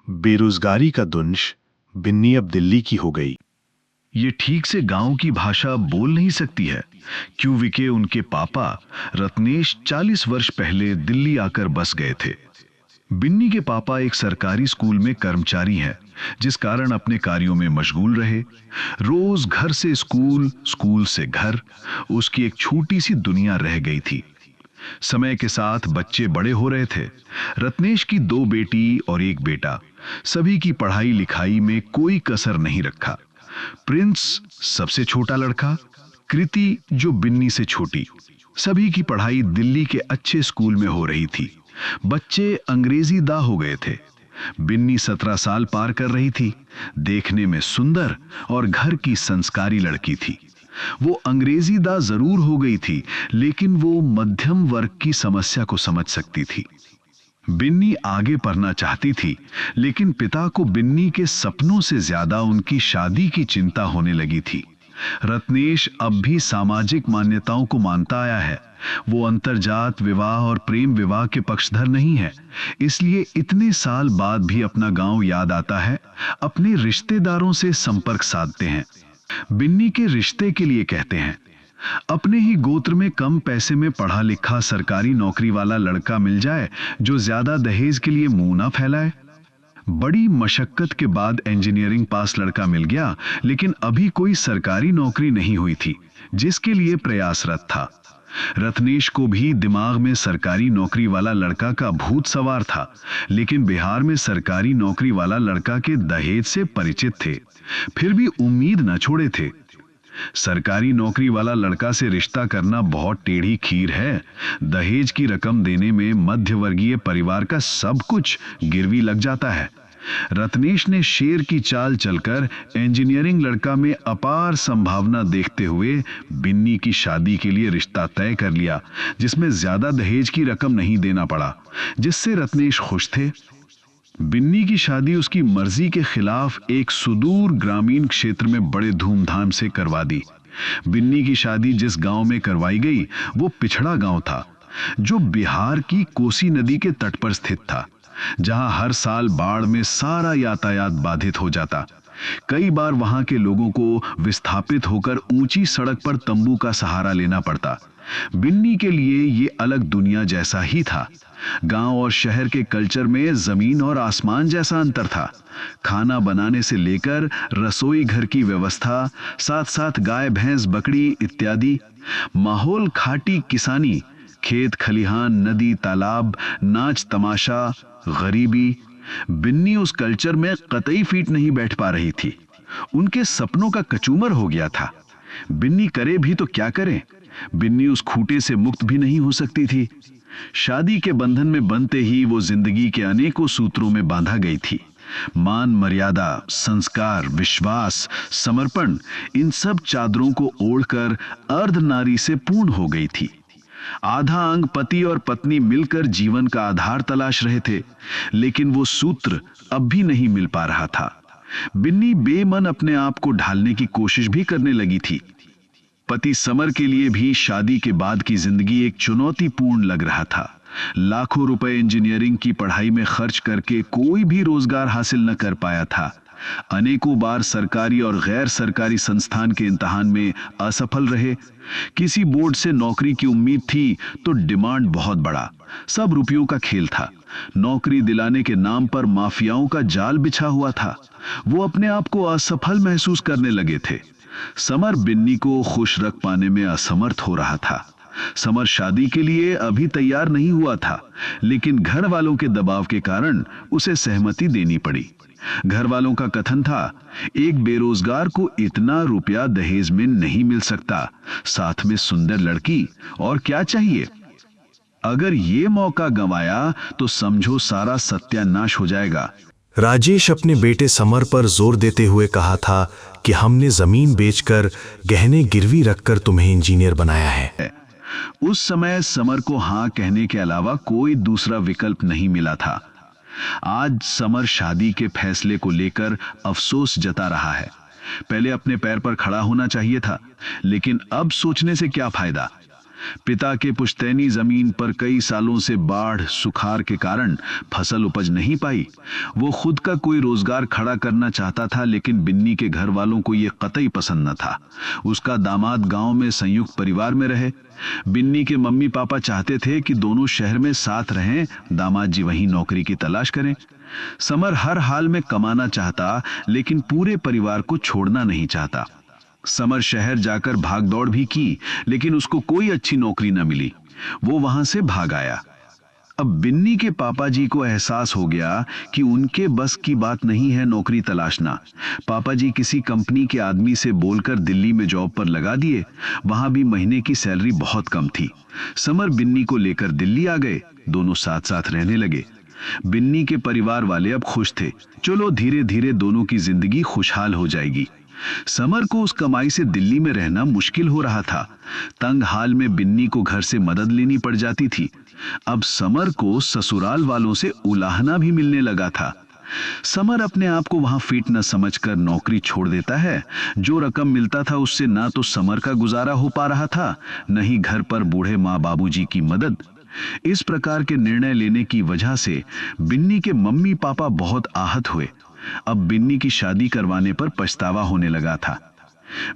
बेरोजगारी का दुंश बिन्नी अब दिल्ली की हो गई। ये ठीक से गांव की भाषा बोल नहीं सकती है क्योंकि के उनके पापा रत्नेश 40 वर्ष पहले दिल्ली आकर बस गए थे। बिन्नी के पापा एक सरकारी स्कूल में कर्मचारी हैं, जिस कारण अपने कार्यों में मशगूल रहे। रोज घर से स्कूल, स्कूल से घर, उसकी एक छोटी सी दुनिया रह गई थी। समय के साथ बच्चे बड़े हो रहे थे। रत्नेश की 2 बेटी और 1 बेटा, सभी की पढ़ाई लिखाई में कोई कसर नहीं रखा। प्रिंस सबसे छोटा लड़का, कृति जो बिन्नी से छोटी, सभी की पढ़ाई दिल्ली के अच्छे स्कूल में हो रही थी। बच्चे अंग्रेजी दा हो गए थे। बिन्नी 17 साल पार कर रही थी। देखने में सुंदर और घर की संस्कारी लड़की थी। वो अंग्रेजी दा जरूर हो गई थी, लेकिन वो मध्यम वर्ग की समस्या को समझ सकती थी। बिन्नी आगे पढ़ना चाहती थी, लेकिन पिता को बिन्नी के सपनों से ज्यादा उनकी शादी की चिंता होने लगी थी। रत्नेश अब भी सामाजिक मान्यताओं को मानता आया है। वो अंतरजात विवाह और प्रेम विवाह के पक्षधर नहीं है, इसलिए इतने साल बाद भी अपना गांव याद आता है। अपने रिश्तेदारों से संपर्क साधते हैं। बिन्नी के रिश्ते के लिए कहते हैं। अपने ही गोत्र में कम पैसे में पढ़ा लिखा सरकारी नौकरी वाला लड़का मिल जाए जो ज्यादा दहेज के लिए मुंह ना फैलाए। बड़ी मशक्कत के बाद इंजीनियरिंग पास लड़का मिल गया, लेकिन अभी कोई सरकारी नौकरी नहीं हुई थी जिसके लिए प्रयासरत था। रत्नेश को भी दिमाग में सरकारी नौकरी वाला लड़का का भूत सवार था, लेकिन बिहार में सरकारी नौकरी वाला लड़का के दहेज से परिचित थे, फिर भी उम्मीद न छोड़े थे। सरकारी नौकरी वाला लड़का से रिश्ता करना बहुत टेढ़ी खीर है। दहेज की रकम देने में मध्यवर्गीय परिवार का सब कुछ गिरवी लग जाता है। रत्नेश ने शेर की चाल चलकर इंजीनियरिंग लड़का में अपार संभावना देखते हुए बिन्नी की शादी के लिए रिश्ता तय कर लिया, जिसमें ज्यादा दहेज की रकम नहीं देना पड़ा, जिससे रत्नेश खुश थे। बिन्नी की शादी उसकी मर्जी के खिलाफ एक सुदूर ग्रामीण क्षेत्र में बड़े धूमधाम से करवा दी। बिन्नी की शादी जिस गांव में करवाई गई वो पिछड़ा गांव था, जो बिहार की कोसी नदी के तट पर स्थित था, जहां हर साल बाढ़ में सारा यातायात बाधित हो जाता। कई बार वहां के लोगों को विस्थापित होकर ऊंची सड़क पर तंबू का सहारा लेना पड़ता। बिन्नी के लिए ये अलग दुनिया जैसा ही था। गांव और शहर के कल्चर में जमीन और आसमान जैसा अंतर था। खाना बनाने से लेकर रसोई घर की व्यवस्था, साथ साथ गाय भैंस बकरी इत्यादि। माहौल खाटी किसानी, खेत खलिहान, नदी तालाब, नाच तमाशा, गरीबी। बिन्नी उस कल्चर में कतई फीट नहीं बैठ पा रही थी। उनके सपनों का कचूमर हो गया था। बिन्नी करे भी तो क्या करे, बिन्नी उस खूंटे से मुक्त भी नहीं हो सकती थी। शादी के बंधन में बंधते ही वो जिंदगी के अनेकों सूत्रों में बांधा गई थी। मान मर्यादा, संस्कार, विश्वास, समर्पण, इन सब चादरों को ओढ़कर अर्ध नारी से पूर्ण हो गई थी। आधा अंग पति और पत्नी मिलकर जीवन का आधार तलाश रहे थे, लेकिन वो सूत्र अब भी नहीं मिल पा रहा था। बिन्नी बेमन अपने आप को ढालने की कोशिश भी करने लगी थी। पति समर के लिए भी शादी के बाद की जिंदगी एक चुनौतीपूर्ण लग रहा था। लाखों रुपए इंजीनियरिंग की पढ़ाई में खर्च करके कोई भी रोजगार हासिल न कर पाया था। अनेकों बार सरकारी और गैर सरकारी संस्थान के इम्तिहान में असफल रहे। किसी बोर्ड से नौकरी की उम्मीद थी तो डिमांड बहुत बड़ा, सब रुपयों का खेल था। नौकरी दिलाने के नाम पर माफियाओं का जाल बिछा हुआ था। वो अपने आप को असफल महसूस करने लगे थे। समर बिन्नी को खुश रख पाने में असमर्थ हो रहा था। समर शादी के लिए अभी तैयार नहीं हुआ था, लेकिन घर वालों के दबाव के कारण उसे सहमति देनी पड़ी। घर वालों का कथन था, एक बेरोजगार को इतना रुपया दहेज में नहीं मिल सकता, साथ में सुंदर लड़की, और क्या चाहिए। अगर ये मौका गंवाया तो समझो सारा सत्यानाश हो जाएगा। राजेश अपने बेटे समर पर जोर देते हुए कहा था कि हमने जमीन बेचकर गहने गिरवी रखकर तुम्हें इंजीनियर बनाया है। उस समय समर को हां कहने के अलावा कोई दूसरा विकल्प नहीं मिला था। आज समर शादी के फैसले को लेकर अफसोस जता रहा है। पहले अपने पैर पर खड़ा होना चाहिए था, लेकिन अब सोचने से क्या फायदा। पिता के पुश्तैनी जमीन पर कई सालों से बाढ़ सुखाड़ के कारण फसल उपज नहीं पाई। वो खुद का कोई रोजगार खड़ा करना चाहता था, लेकिन बिन्नी के घर वालों को ये कतई पसंद न था। उसका दामाद गांव में संयुक्त परिवार में रहे। बिन्नी के मम्मी पापा चाहते थे कि दोनों शहर में साथ रहें, दामाद जी वहीं नौकरी की तलाश करें। समर हर हाल में कमाना चाहता, लेकिन पूरे परिवार को छोड़ना नहीं चाहता। समर शहर जाकर भागदौड़ भी की, लेकिन उसको कोई अच्छी नौकरी न मिली। वो वहां से भाग आया। अब बिन्नी के पापा जी को एहसास हो गया कि उनके बस की बात नहीं है नौकरी तलाशना। पापा जी किसी कंपनी के आदमी से बोलकर दिल्ली में जॉब पर लगा दिए। वहां भी महीने की सैलरी बहुत कम थी। समर बिन्नी को लेकर दिल्ली आ गए। दोनों साथ साथ रहने लगे। बिन्नी के परिवार वाले अब खुश थे। चलो धीरे धीरे दोनों की जिंदगी खुशहाल हो जाएगी। समर को उस कमाई से दिल्ली में रहना मुश्किल हो रहा था। तंग हाल में बिन्नी को घर से मदद लेनी पड़ जाती थी। अब समर को ससुराल वालों से उलाहना भी मिलने लगा था। समर अपने आप को वहां फिट न समझकर नौकरी छोड़ देता है। जो रकम मिलता था उससे ना तो समर का गुजारा हो पा रहा था, न ही घर पर बूढ़े माँ बाबूजी की मदद। इस प्रकार के निर्णय लेने की वजह से बिन्नी के मम्मी पापा बहुत आहत हुए। अब बिन्नी की शादी करवाने पर पछतावा होने लगा था।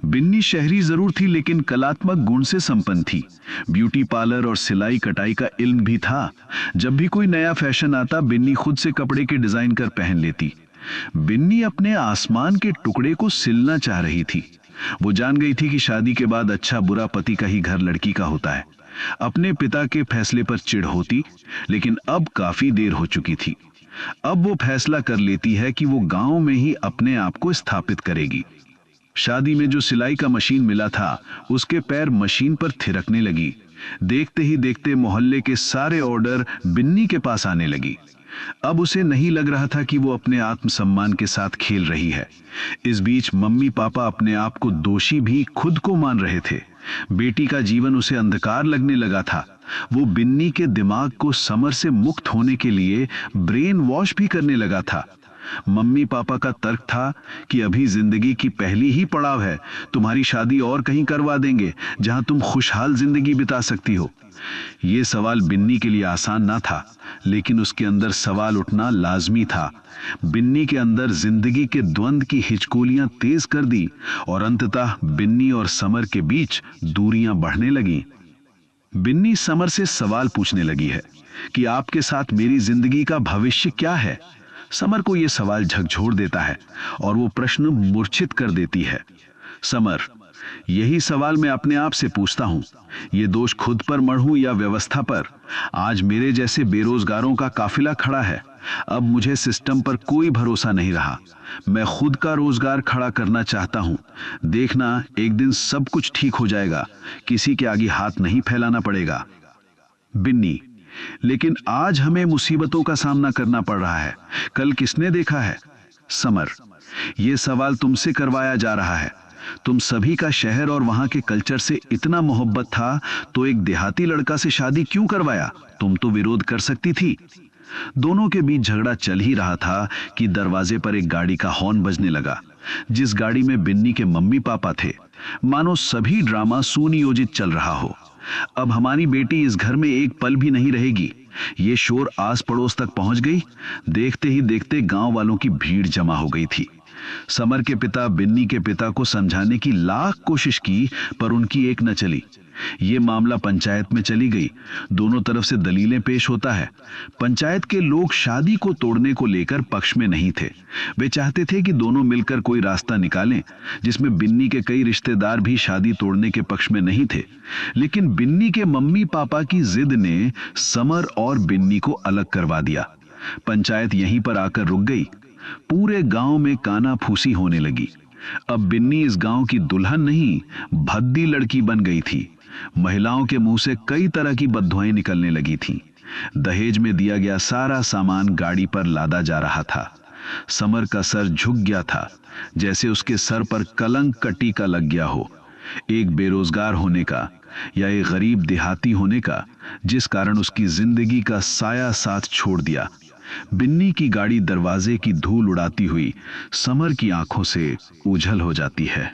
बिन्नी शहरी जरूर थी, लेकिन कलात्मक गुण से संपन्न थी। ब्यूटी पार्लर और सिलाई कटाई का इल्म भी था। जब भी कोई नया फैशन आता, बिन्नी खुद से कपड़े के डिजाइन कर पहन लेती। बिन्नी अपने आसमान के टुकड़े को सिलना चाह रही थी। वो जान गई थी कि शादी के बाद अच्छा बुरा पति का ही घर लड़की का होता है। अपने पिता के फैसले पर चिढ़ होती, लेकिन अब काफी देर हो चुकी थी। अब वो फैसला कर लेती है कि वो गांव में ही अपने आप को स्थापित करेगी। शादी में जो सिलाई का मशीन मिला था, उसके पैर मशीन पर थिरकने लगी। देखते ही देखते मोहल्ले के सारे ऑर्डर बिन्नी के पास आने लगी। अब उसे नहीं लग रहा था कि वो अपने आत्मसम्मान के साथ खेल रही है। इस बीच मम्मी पापा अपने आप को दोषी भी खुद को मान रहे थे। बेटी का जीवन उसे अंधकार लगने लगा था। वो बिन्नी के दिमाग को समर से मुक्त होने के लिए ब्रेन वॉश भी करने लगा था। मम्मी पापा का तर्क था कि अभी जिंदगी की पहली ही पड़ाव है, तुम्हारी शादी और कहीं करवा देंगे जहां तुम खुशहाल जिंदगी बिता सकती हो। ये सवाल बिन्नी के लिए आसान ना था, लेकिन उसके अंदर सवाल उठना लाजमी था। बिन्नी के अंदर जिंदगी के द्वंद्व की हिचकोलियां तेज कर दी और अंततः बिन्नी और समर के बीच दूरियां बढ़ने लगीं। बिन्नी समर से सवाल पूछने लगी है कि आपके साथ मेरी जिंदगी का भविष्य क्या है। समर को यह सवाल झकझोर देता है और वो प्रश्न मूर्छित कर देती है। समर, यही सवाल मैं अपने आप से पूछता हूं। ये दोष खुद पर मढ़ूं या व्यवस्था पर? आज मेरे जैसे बेरोजगारों का काफिला खड़ा है। अब मुझे सिस्टम पर कोई भरोसा नहीं रहा। मैं खुद का रोजगार खड़ा करना चाहता हूं। देखना, एक दिन सब कुछ ठीक हो जाएगा। किसी के आगे हाथ नहीं फैलाना पड़ेगा। बिन्नी, लेकिन आज हमें मुसीबतों का सामना करना पड़ रहा है। कल किसने देखा है? समर, यह सवाल तुमसे करवाया जा रहा है। तुम सभी का शहर और वहां के कल्चर से इतना मोहब्बत था, तो एक देहाती लड़का से शादी क्यों करवाया? तुम तो विरोध कर सकती थी। दोनों के बीच झगड़ा चल ही रहा था कि दरवाजे पर एक गाड़ी का हॉर्न बजने लगा। जिस गाड़ी में बिन्नी के मम्मी पापा थे, मानो सभी ड्रामा सुनियोजित चल रहा हो। अब हमारी बेटी इस घर में एक पल भी नहीं रहेगी। ये शोर आस पड़ोस तक पहुंच गई। देखते ही देखते गांव वालों की भीड़ जमा हो गई थी। समर के पिता बिन्नी के पिता को समझाने की लाख कोशिश की, पर उनकी एक न चली। ये मामला पंचायत में चली गई। दोनों तरफ से दलीलें पेश होता है। पंचायत के लोग शादी को तोड़ने को लेकर पक्ष में नहीं थे। वे चाहते थे कि दोनों मिलकर कोई रास्ता निकालें, जिसमें बिन्नी के कई रिश्तेदार भी शादी तोड़ने के पक्ष में नहीं थे। लेकिन बिन्नी के मम्मी पापा की जिद ने समर और बिन्नी को अलग करवा दिया। पंचायत यहीं पर आकर रुक गई। पूरे गांव में काना फूसी होने लगी। अब बिन्नी इस गांव की दुल्हन नहीं, भद्दी लड़की बन गई थी। महिलाओं के मुंह से कई तरह की बददुआएं निकलने लगी थीं। दहेज में दिया गया सारा सामान गाड़ी पर लादा जा रहा था। समर का सर झुक गया था, जैसे उसके सर पर कलंक का टीका लग गया हो। एक बेरोजगार होने का या एक गरीब देहाती होने का, जिस कारण उसकी जिंदगी का साया साथ छोड़ दिया। बिन्नी की गाड़ी दरवाजे की धूल उड़ाती हुई समर की आंखों से ओझल हो जाती है।